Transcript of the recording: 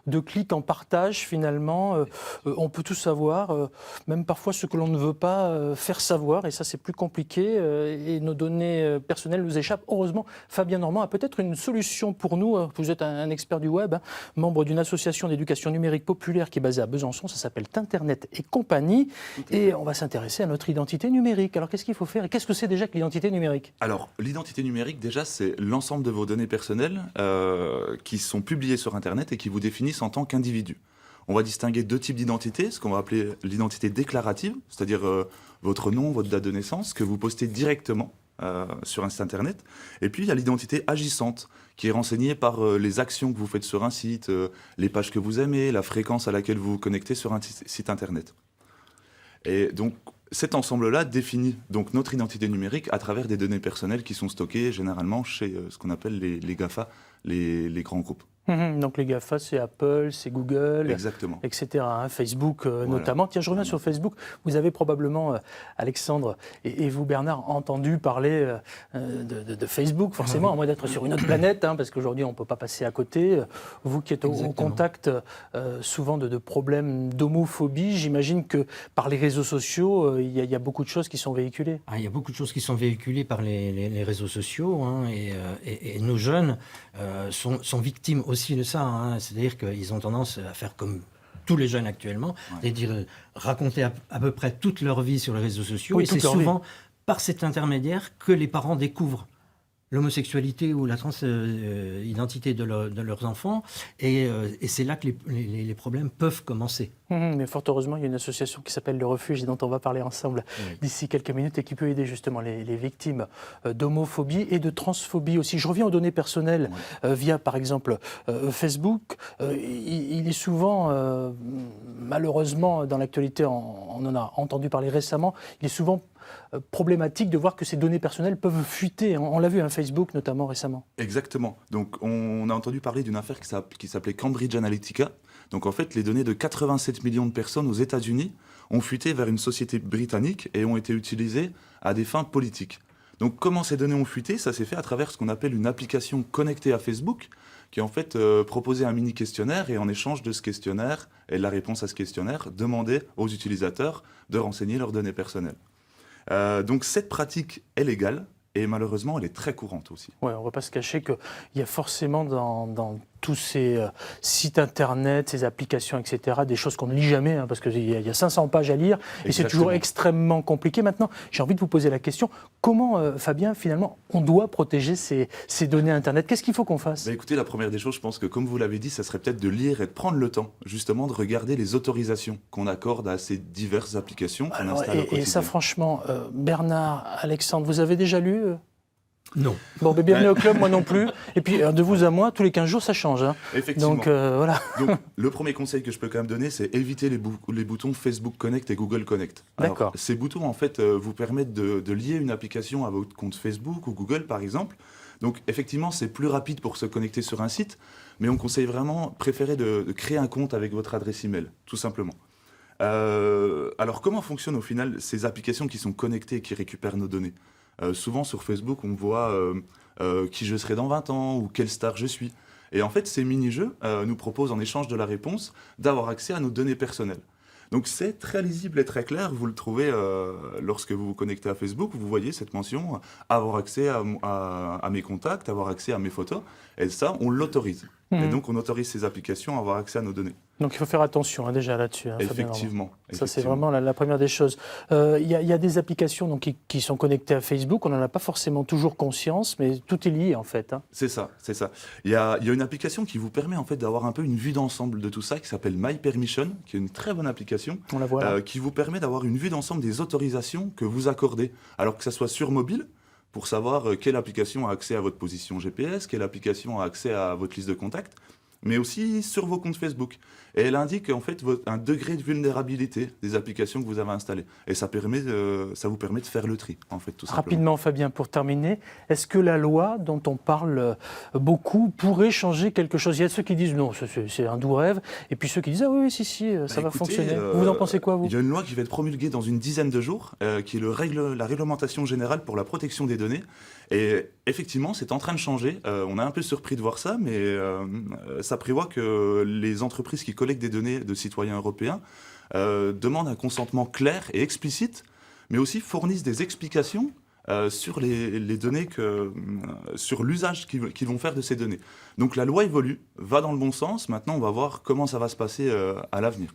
de clics en partage finalement. On peut tout savoir, même parfois ce que l'on ne veut pas faire savoir, et ça c'est plus compliqué, et nos données personnelles nous échappent. Heureusement, Fabien Normand a peut-être une solution pour nous. Vous êtes un expert du web, hein, membre d'une association d'éducation numérique populaire qui est basée à Besançon, ça s'appelle Tinternet et compagnie, et on va s'intéresser à notre identité numérique. Alors qu'est-ce qu'il faut faire et qu'est-ce que c'est déjà que l'identité numérique? Alors, l'identité numérique, déjà, c'est l'ensemble de vos données personnelles qui sont publiées sur Internet et qui vous définissent en tant qu'individu. On va distinguer deux types d'identité, ce qu'on va appeler l'identité déclarative, c'est-à-dire votre nom, votre date de naissance, que vous postez directement sur un site Internet. Et puis, il y a l'identité agissante, qui est renseignée par les actions que vous faites sur un site, les pages que vous aimez, la fréquence à laquelle vous vous connectez sur un site Internet. Et donc, cet ensemble-là définit donc notre identité numérique à travers des données personnelles qui sont stockées généralement chez ce qu'on appelle les GAFA, les grands groupes. Donc les GAFA, c'est Apple, c'est Google, Exactement. etc. Hein, Facebook Voilà. notamment. Tiens, je reviens sur Facebook. Vous avez probablement, Alexandre et vous Bernard, entendu parler de Facebook, forcément, à moins d'être sur une autre planète, hein, parce qu'aujourd'hui on ne peut pas passer à côté. Vous qui êtes au contact souvent de problèmes d'homophobie, j'imagine que par les réseaux sociaux, il y a beaucoup de choses qui sont véhiculées. Il y a beaucoup de choses qui sont véhiculées par les réseaux sociaux, hein, et nos jeunes sont victimes aussi de ça, hein. C'est-à-dire qu'ils ont tendance à faire comme tous les jeunes actuellement, c'est-à-dire raconter à peu près toute leur vie sur les réseaux sociaux, et c'est souvent par cet intermédiaire que les parents découvrent l'homosexualité ou la transidentité de leurs enfants, et c'est là que les problèmes peuvent commencer. Mais fort heureusement, il y a une association qui s'appelle Le Refuge et dont on va parler ensemble d'ici quelques minutes et qui peut aider justement les victimes d'homophobie et de transphobie aussi. Je reviens aux données personnelles via par exemple Facebook. Il est souvent, malheureusement dans l'actualité, on en a entendu parler récemment, il est souvent problématique de voir que ces données personnelles peuvent fuiter. On l'a vu, hein, Facebook notamment récemment. Exactement. Donc on a entendu parler d'une affaire qui s'appelait Cambridge Analytica. Donc en fait, les données de 87 millions de personnes aux États-Unis ont fuité vers une société britannique et ont été utilisées à des fins politiques. Donc comment ces données ont fuité? Ça s'est fait à travers ce qu'on appelle une application connectée à Facebook, qui en fait proposait un mini questionnaire, et en échange de ce questionnaire et de la réponse à ce questionnaire, demandait aux utilisateurs de renseigner leurs données personnelles. Donc cette pratique est légale et malheureusement elle est très courante aussi. Ouais, on ne va pas se cacher qu'il y a forcément dans tous ces sites internet, ces applications, etc., des choses qu'on ne lit jamais, hein, parce qu'il y a 500 pages à lire. Exactement. Et c'est toujours extrêmement compliqué. Maintenant, j'ai envie de vous poser la question, comment, Fabien, finalement, on doit protéger ces données internet? Qu'est-ce qu'il faut qu'on fasse? Écoutez, la première des choses, je pense que comme vous l'avez dit, ça serait peut-être de lire et de prendre le temps, justement, de regarder les autorisations qu'on accorde à ces diverses applications qu'on installe au quotidien. Et ça, franchement, Bernard, Alexandre, vous avez déjà lu Non. Bon, bienvenue au club, moi non plus. Et puis, de vous à moi, tous les 15 jours, ça change. Hein. Effectivement. Donc, voilà. Donc, le premier conseil que je peux quand même donner, c'est éviter les boutons Facebook Connect et Google Connect. D'accord. Ces boutons, en fait, vous permettent de lier une application à votre compte Facebook ou Google, par exemple. Donc, effectivement, c'est plus rapide pour se connecter sur un site, mais on conseille vraiment, préférer de créer un compte avec votre adresse email, tout simplement. Alors, comment fonctionnent au final ces applications qui sont connectées et qui récupèrent nos données? Souvent sur Facebook, on voit qui je serai dans 20 ans ou quelle star je suis. Et en fait, ces mini-jeux nous proposent en échange de la réponse d'avoir accès à nos données personnelles. Donc c'est très lisible et très clair, vous le trouvez lorsque vous vous connectez à Facebook, vous voyez cette mention, avoir accès à mes contacts, avoir accès à mes photos, et ça, on l'autorise. Et donc on autorise ces applications à avoir accès à nos données. Donc il faut faire attention déjà là-dessus. Hein, effectivement. Ça c'est vraiment la première des choses. Il y a des applications donc, qui sont connectées à Facebook, on n'en a pas forcément toujours conscience, mais tout est lié en fait. Hein. C'est ça, c'est ça. Il y a une application qui vous permet en fait d'avoir un peu une vue d'ensemble de tout ça, qui s'appelle MyPermission, qui est une très bonne application, on la voit, qui vous permet d'avoir une vue d'ensemble des autorisations que vous accordez, alors que ça soit sur mobile, pour savoir quelle application a accès à votre position GPS, quelle application a accès à votre liste de contacts, mais aussi sur vos comptes Facebook. Et elle indique en fait un degré de vulnérabilité des applications que vous avez installées. Et ça vous permet de faire le tri, en fait, tout simplement. Rapidement, Fabien, pour terminer, est-ce que la loi dont on parle beaucoup pourrait changer quelque chose? Il y a ceux qui disent non, c'est un doux rêve, et puis ceux qui disent ah oui, si, ça va fonctionner. Vous en pensez quoi, vous? Il y a une loi qui va être promulguée dans une dizaine de jours, qui est la réglementation générale pour la protection des données. Et effectivement, c'est en train de changer. On est un peu surpris de voir ça, mais ça prévoit que les entreprises qui collectent des données de citoyens européens demandent un consentement clair et explicite, mais aussi fournissent des explications sur les données, sur l'usage qu'ils vont faire de ces données. Donc la loi évolue, va dans le bon sens. Maintenant, on va voir comment ça va se passer à l'avenir.